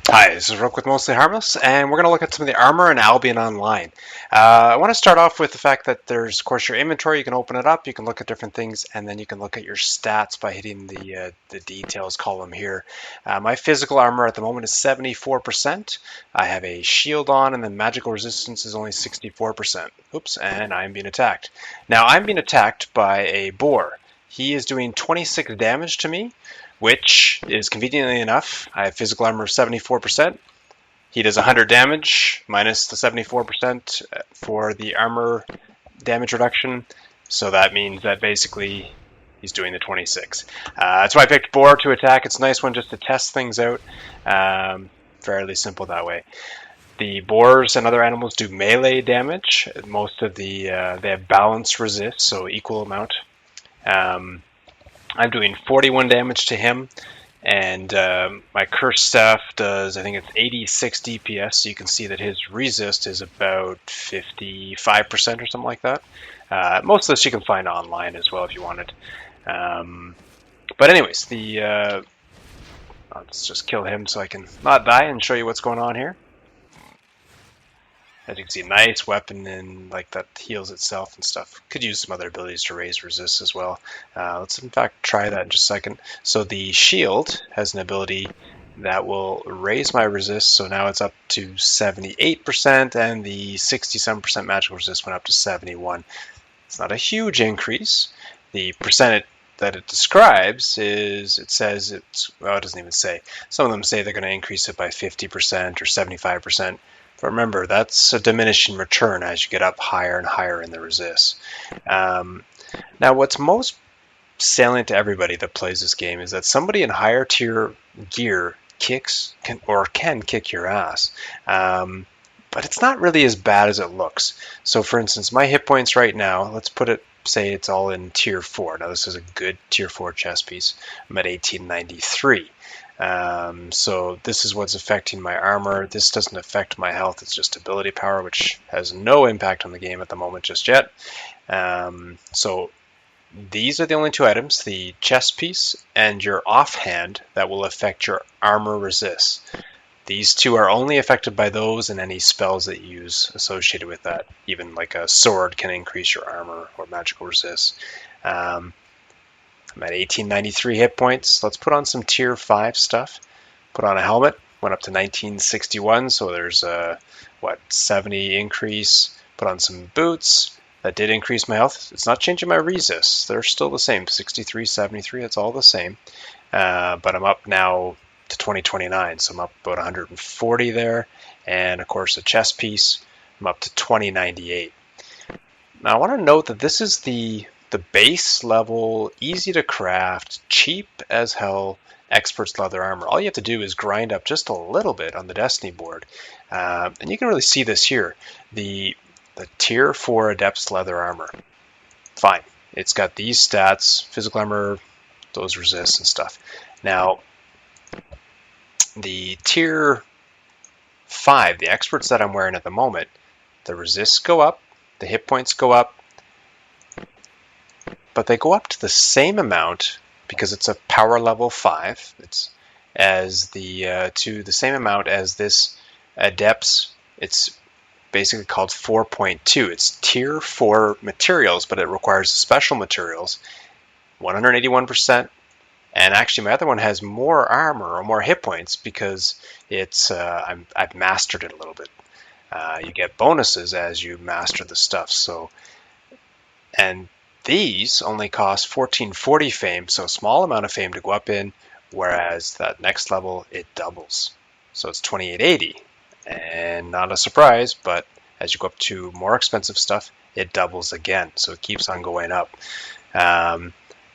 Hi, this is Rook with Mostly Harmless, and we're going to look at some of the armor in Albion Online. I want to start off with the fact that there's, of course, your inventory. You can open it up, you can look at different things, and then you can look at your stats by hitting the details column here. My physical armor at the moment is 74%. I have a shield on, and then magical resistance is only 64%. Oops, and I'm being attacked. Now, I'm being attacked by a boar. He is doing 26 damage to me, which is conveniently enough. I have physical armor of 74%. He does 100 damage minus the 74% for the armor damage reduction. So that means that basically he's doing the 26. That's why I picked Boar to attack. It's a nice one just to test things out. Fairly simple that way. The boars and other animals do melee damage. Most of they have balance resist, so equal amount. I'm doing 41 damage to him, and my cursed staff does, I think it's 86 DPS, so you can see that his resist is about 55% or something like that. Most of this you can find online as well if you wanted. But anyways, let's just kill him so I can not die and show you what's going on here. As you can see, nice weapon and like that heals itself and stuff. Could use some other abilities to raise resist as well. Let's in fact try that in just a second. So the shield has an ability that will raise my resist. So now it's up to 78%, and the 67% magical resist went up to 71. It's not a huge increase. The percent that it describes is, it says it's, well, it doesn't even say. Some of them say they're going to increase it by 50% or 75%. But remember, that's a diminishing return as you get up higher and higher in the resist. Now, what's most salient to everybody that plays this game is that somebody in higher tier gear can kick your ass. But it's not really as bad as it looks. So for instance, my hit points right now, let's put it, say it's all in tier 4. Now this is a good tier 4 chess piece. I'm at 1893. So this is what's affecting my armor. This doesn't affect my health. It's just ability power, which has no impact on the game at the moment just yet. So these are the only two items, the chest piece and your offhand, that will affect your armor resist. These two are only affected by those and any spells that you use associated with that. Even like a sword can increase your armor or magical resist. I'm at 1893 hit points. Let's put on some tier 5 stuff. Put on a helmet. Went up to 1961, so there's a 70 increase. Put on some boots. That did increase my health. It's not changing my resist. They're still the same. 63, 73. It's all the same. But I'm up now to 2029, so I'm up about 140 there. And of course, a chest piece. I'm up to 2098. Now I want to note that this is the base level, easy to craft, cheap as hell expert's leather armor. All you have to do is grind up just a little bit on the Destiny board. And you can really see this here. The tier 4 adept's leather armor. Fine. It's got these stats, physical armor, those resists and stuff. Now, the tier 5, the experts that I'm wearing at the moment, the resists go up, the hit points go up, but they go up to the same amount because it's a power level 5. It's as to the same amount as this adept's. It's basically called 4.2. It's tier 4 materials, but it requires special materials. 181%. And actually, my other one has more armor or more hit points because it's I've mastered it a little bit. You get bonuses as you master the stuff. So, and these only cost 1440 fame, so a small amount of fame to go up in, whereas that next level, it doubles. So it's 2880, and not a surprise, but as you go up to more expensive stuff, it doubles again, so it keeps on going up.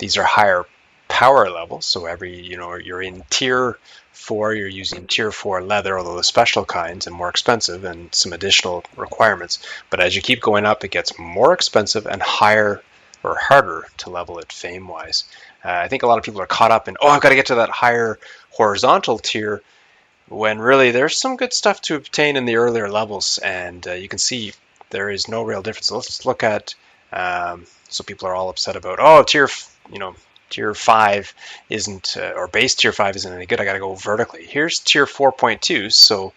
These are higher power levels, so you're in tier 4, you're using tier 4 leather, although the special kinds and more expensive and some additional requirements. But as you keep going up, it gets more expensive and higher or harder to level it fame-wise. I think a lot of people are caught up in, I've got to get to that higher horizontal tier, when really there's some good stuff to obtain in the earlier levels, and you can see there is no real difference. So let's look at, so people are all upset about, tier tier 5 isn't, or base tier 5 isn't any good. I got to go vertically. Here's tier 4.2, so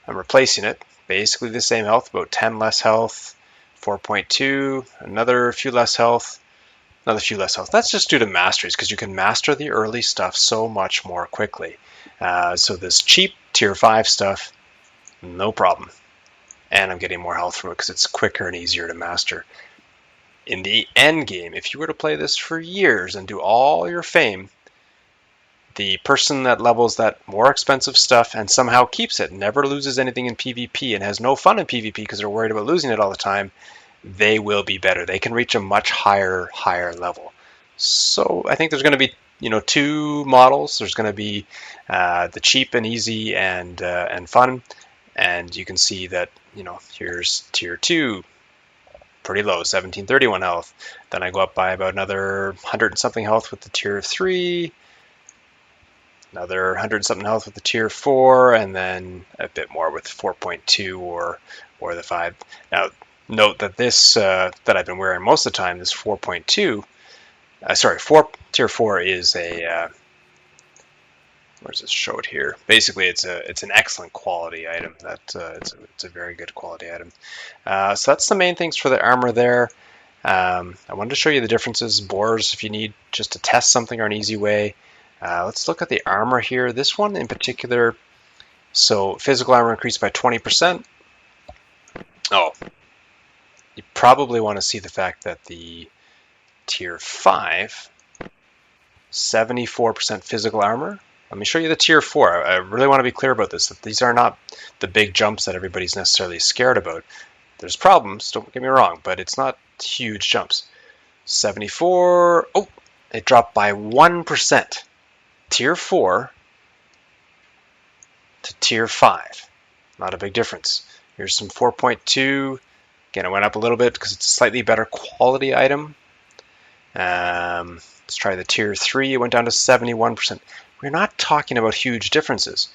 I'm replacing it. Basically the same health, about 10 less health. 4.2, another few less health, another few less health. That's just due to masteries, because you can master the early stuff so much more quickly. So this cheap tier 5 stuff, no problem. And I'm getting more health from it because it's quicker and easier to master. In the end game, if you were to play this for years and do all your fame, the person that levels that more expensive stuff and somehow keeps it, never loses anything in PvP and has no fun in PvP because they're worried about losing it all the time, they will be better. They can reach a much higher level. So I think there's going to be, two models. There's going to be the cheap and easy and fun, and you can see that, here's tier 2, pretty low, 1731 health. Then I go up by about another 100 and something health with the tier 3. Another 100 something health with the tier 4, and then a bit more with 4.2 or the 5. Now, note that this that I've been wearing most of the time, this 4.2, tier 4 is a where's it showed here? Basically, it's an excellent quality item. It's a very good quality item. So that's the main things for the armor there. I wanted to show you the differences, bores if you need just to test something or an easy way. Let's look at the armor here. This one in particular, so physical armor increased by 20%. Oh, you probably want to see the fact that the tier 5, 74% physical armor. Let me show you the tier 4. I really want to be clear about this, that these are not the big jumps that everybody's necessarily scared about. There's problems, don't get me wrong, but it's not huge jumps. 74, oh, it dropped by 1%. Tier 4 to tier 5. Not a big difference. Here's some 4.2. Again, it went up a little bit because it's a slightly better quality item. Let's try the tier 3. It went down to 71%. We're not talking about huge differences.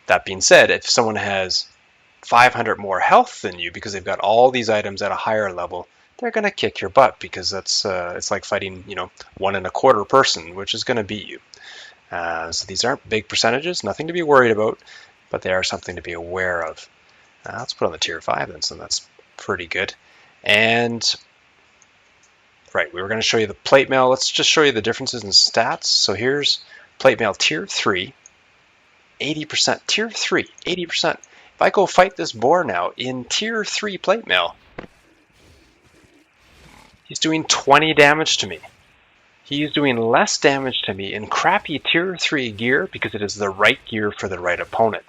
That being said, if someone has 500 more health than you because they've got all these items at a higher level, they're going to kick your butt because that's it's like fighting 1 1/4 person, which is going to beat you. So these aren't big percentages, nothing to be worried about, but they are something to be aware of. Let's put on the tier 5 then, so that's pretty good. And right, we were going to show you the plate mail. Let's just show you the differences in stats. So here's plate mail tier 3, 80%. Tier 3, 80%. If I go fight this boar now in tier 3 plate mail, he's doing 20 damage to me. He's doing less damage to me in crappy tier 3 gear because it is the right gear for the right opponent.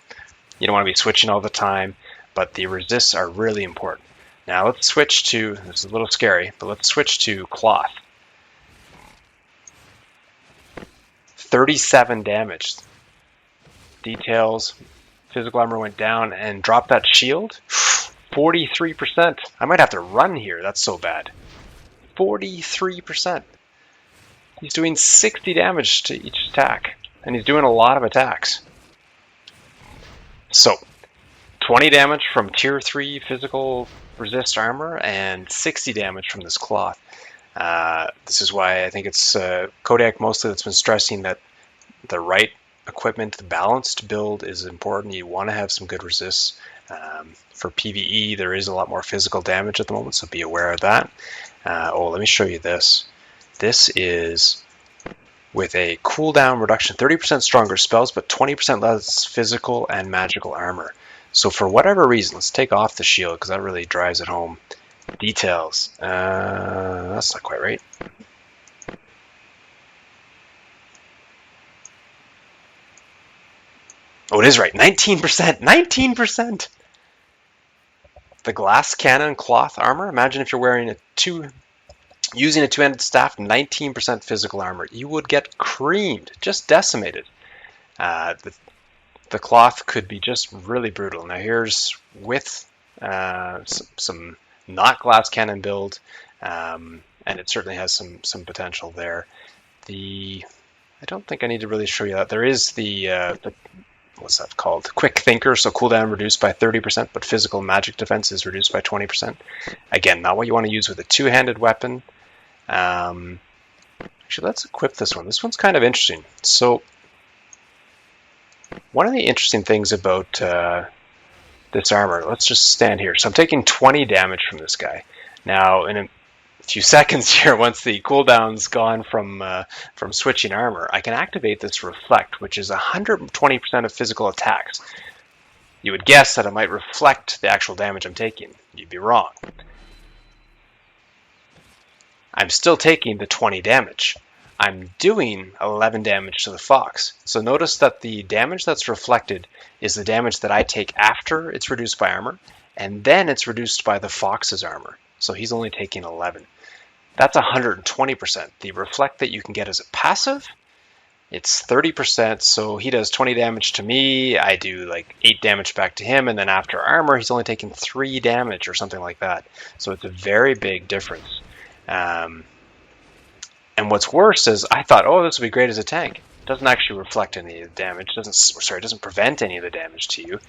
You don't want to be switching all the time, but the resists are really important. Now let's switch to, this is a little scary, but let's switch to cloth. 37 damage. Details, physical armor went down and dropped that shield. 43%. I might have to run here, that's so bad. 43%. He's doing 60 damage to each attack, and he's doing a lot of attacks. So, 20 damage from tier 3 physical resist armor, and 60 damage from this cloth. This is why I think it's Kodiak mostly that's been stressing that the right equipment, the balanced build is important. You want to have some good resists. For PvE, there is a lot more physical damage at the moment, so be aware of that. Let me show you this. This is with a cooldown reduction, 30% stronger spells, but 20% less physical and magical armor. So for whatever reason, let's take off the shield because that really drives it home. Details. That's not quite right. Oh, it is right. 19%. 19%. The glass cannon cloth armor. Imagine if you're wearing using a two-handed staff, 19% physical armor. You would get creamed, just decimated. The cloth could be just really brutal. Now here's with some not glass cannon build, and it certainly has some potential there. I don't think I need to really show you that. There is the what's that called? Quick Thinker, so cooldown reduced by 30%, but physical magic defense is reduced by 20%. Again, not what you want to use with a two-handed weapon. Actually, Actually, let's equip this one. This one's kind of interesting. So one of the interesting things about this armor, let's just stand here. So I'm taking 20 damage from this guy. Now, in a few seconds here, once the cooldown's gone from switching armor, I can activate this Reflect, which is 120% of physical attacks. You would guess that it might reflect the actual damage I'm taking. You'd be wrong. I'm still taking the 20 damage. I'm doing 11 damage to the fox. So notice that the damage that's reflected is the damage that I take after it's reduced by armor, and then it's reduced by the fox's armor. So he's only taking 11. That's 120%. The reflect that you can get as a passive, it's 30%, so he does 20 damage to me, I do like 8 damage back to him, and then after armor, he's only taking 3 damage or something like that. So it's a very big difference. And what's worse is I thought, oh, this would be great as a tank. It doesn't actually reflect any of the damage. It doesn't prevent any of the damage to you.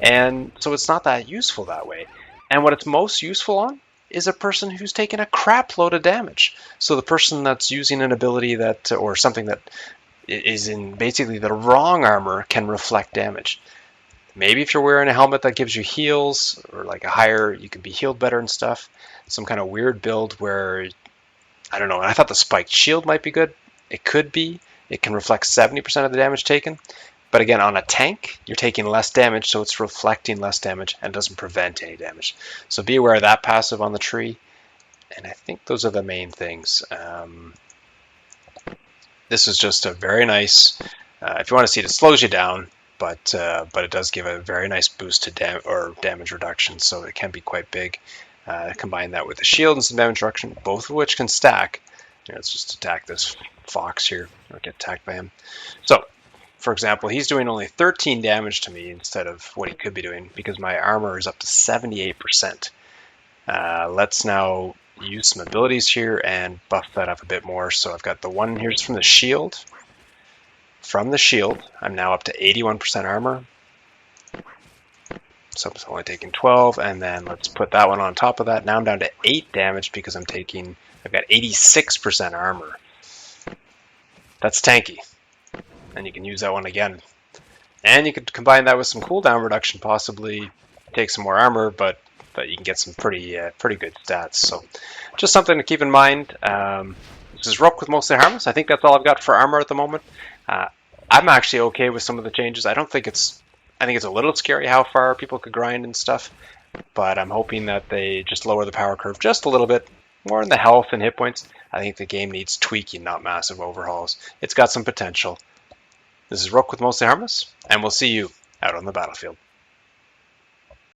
And so it's not that useful that way. And what it's most useful on is a person who's taken a crap load of damage. So the person that's using an ability that, or something that is in basically the wrong armor can reflect damage. Maybe if you're wearing a helmet that gives you heals, or like a higher, you can be healed better and stuff. Some kind of weird build where, I don't know, I thought the spiked shield might be good. It could be. It can reflect 70% of the damage taken. But again, on a tank, you're taking less damage, so it's reflecting less damage and doesn't prevent any damage. So be aware of that passive on the tree. And I think those are the main things. This is just a very nice, if you want to see it, it slows you down, but it does give a very nice boost to damage reduction, so it can be quite big. Combine that with the shield and some damage reduction, both of which can stack. Let's just attack this fox here, or get attacked by him. So, for example, he's doing only 13 damage to me instead of what he could be doing, because my armor is up to 78%. Let's now use some abilities here and buff that up a bit more. So I've got the one here's from the shield. From the shield, I'm now up to 81% armor. So I'm only taking 12, and then let's put that one on top of that. Now I'm down to 8 damage because I've got 86% armor. That's tanky. And you can use that one again. And you could combine that with some cooldown reduction, possibly take some more armor, but you can get some pretty good stats. So just something to keep in mind. This is Rook with Mostly Harmless. I think that's all I've got for armor at the moment. I'm actually okay with some of the changes. I think it's a little scary how far people could grind and stuff, but I'm hoping that they just lower the power curve just a little bit, more in the health and hit points. I think the game needs tweaking, not massive overhauls. It's got some potential. This is Rook with Mostly Harmless, and we'll see you out on the battlefield.